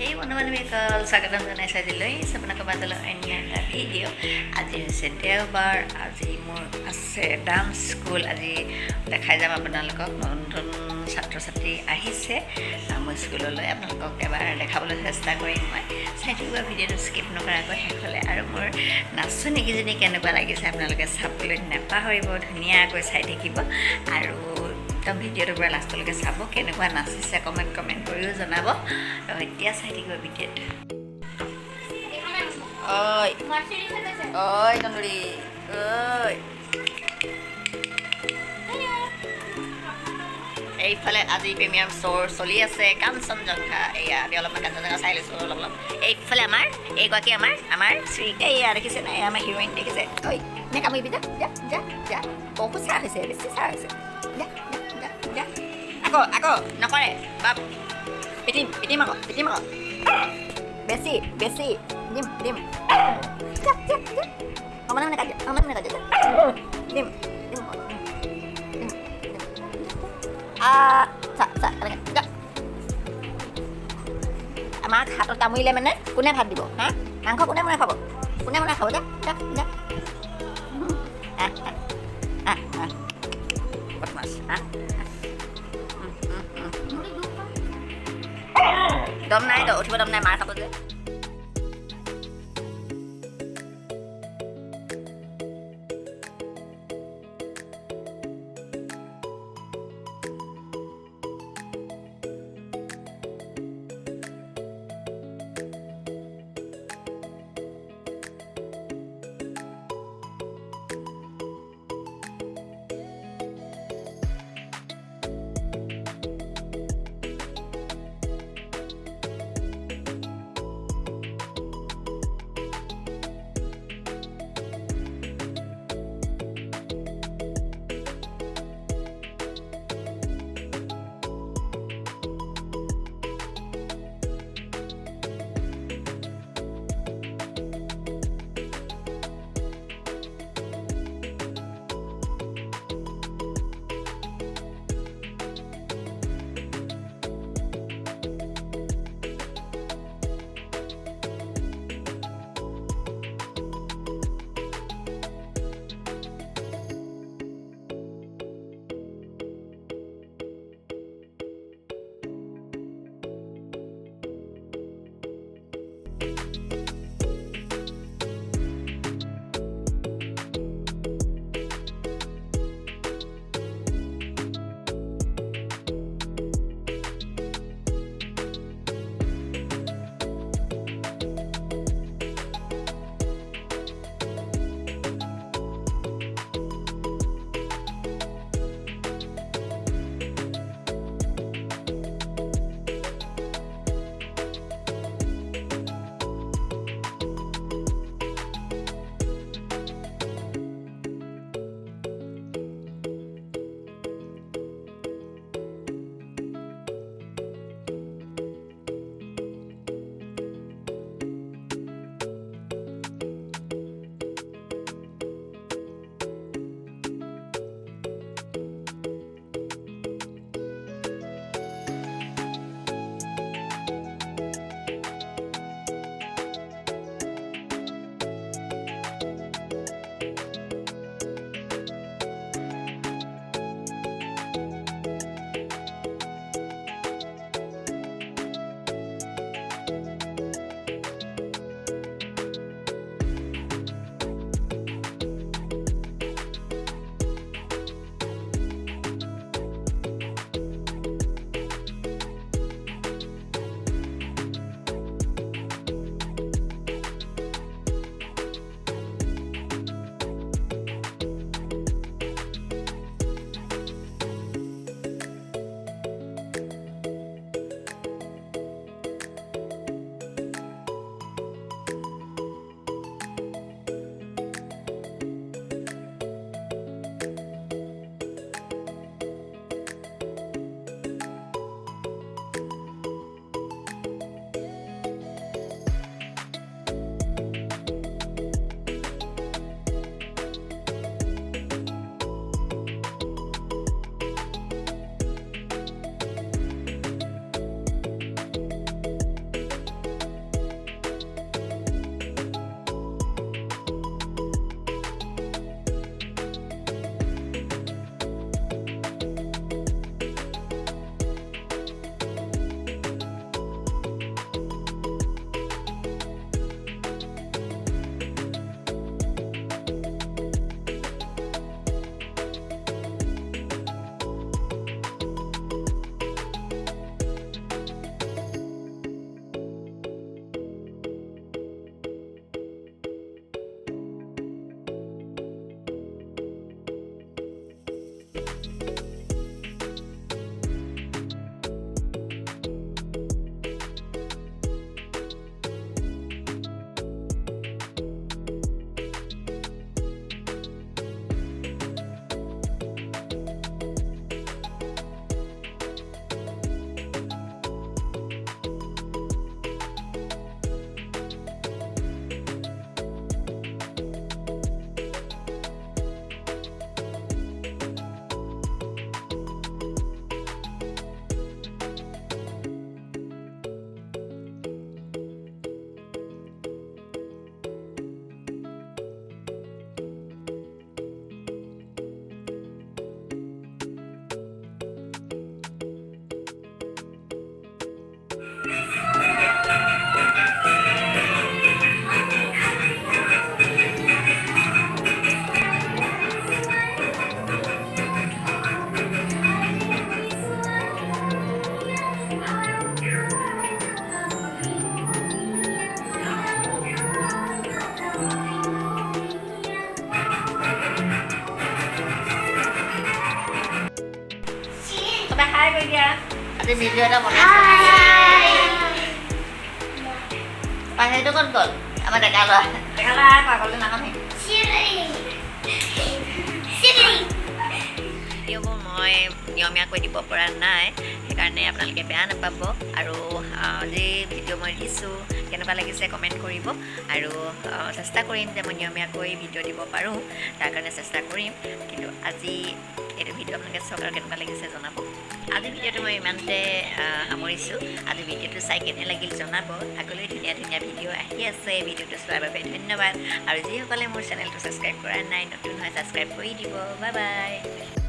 Hey বন্ধু-বান্ধৱীসকল স্বাগতম জনাইছোঁ আজিলৈ আপোনালোকৰ মাজলৈ অন্য এটা ভিডিঅ' আজি হৈছে দেওবাৰ আজি মোৰ আছে ডান্স স্কুল আজি দেখাই যাম আপোনালোকক নতুন ছাত্ৰ ছাত্ৰী আহিছে মোৰ স্কুললৈ আপোনালোকক এবাৰ দেখাবলৈ চেষ্টা কৰিম মই চাই থাকিব ভিডিঅ'টো স্কিপ নকৰাকৈ শেষলৈ আৰু মোৰ নাচনীকেইজনী কেনেকুৱা লাগিছে আপোনালোকে চাবলৈ নাপাহৰিব ধুনীয়াকৈ চাই থাকিব আৰু একদম ভিডিঅ'টোৰ পৰা লাষ্টলৈকে চাব কেনেকুৱা নাচিছে কমেণ্ট কৰিও জনাব এতিয়া চাই থাকিব ভিডিঅ'টো ঐ ঐ তন্দুৰী ঐ এইফালে আজি প্ৰিমিয়াম শ্ব' চলি আছে কাঞ্চনজংঘা এয়া আমি অলপমান কাঞ্চনজংঘা চাই লৈছোঁ অলপ এইফালে এইগৰাকী আমাৰ শ্ৰী এয়া দেখিছে নাই আমাৰ হিৰ'ইন দেখিছে ঐ নে কামুৰিবি যা যা যা যা বহুত চাহ হৈছে বেছি চাহ হৈছে যা যা আকৌ নকৰে বাপ পিটিম আকৌ বেছি দিম মানে কাটি দিম আমাক হাতত কামুৰিলে মানে কোনে ভাত দিব হা মাংস কোনে খাব যা যা যা বদমাছ দম নাই উঠিব দম নাই মাৰ খাব যে আজি ভিডিঅ' এটা বনাইছোঁ পানীটো ক'ত গ'ল আমাৰ ডেকা ল'ৰা পাগলটো নাহনি ভিডিঅ'বোৰ মই নিয়মীয়াকৈ দিব পৰা নাই সেইকাৰণে আপোনালোকে বেয়া নাপাব আৰু যি ভিডিঅ' মই দিছোঁ কেনেকুৱা লাগিছে কমেণ্ট কৰিব আৰু চেষ্টা কৰিম যে মই নিয়মীয়াকৈ ভিডিঅ' দিব পাৰোঁ তাৰ কাৰণে চেষ্টা কৰিম কিন্তু আজি এইটো ভিডিঅ' আপোনালোকে চাওক আৰু কেনেকুৱা লাগিছে জনাব আজি ভিডিঅ'টো মই ইমানতে সামৰিছোঁ আজি ভিডিঅ'টো চাই কেনে লাগিল জনাব আগলৈ ধুনীয়া ধুনীয়া ভিডিঅ' আহি আছে ভিডিঅ'টো চোৱাৰ বাবে ধন্যবাদ আৰু যিসকলে মোৰ চেনেলটো ছাবস্ক্ৰাইব কৰা নাই নতুন হয় ছাবস্ক্ৰাইব কৰি দিব বাই বাই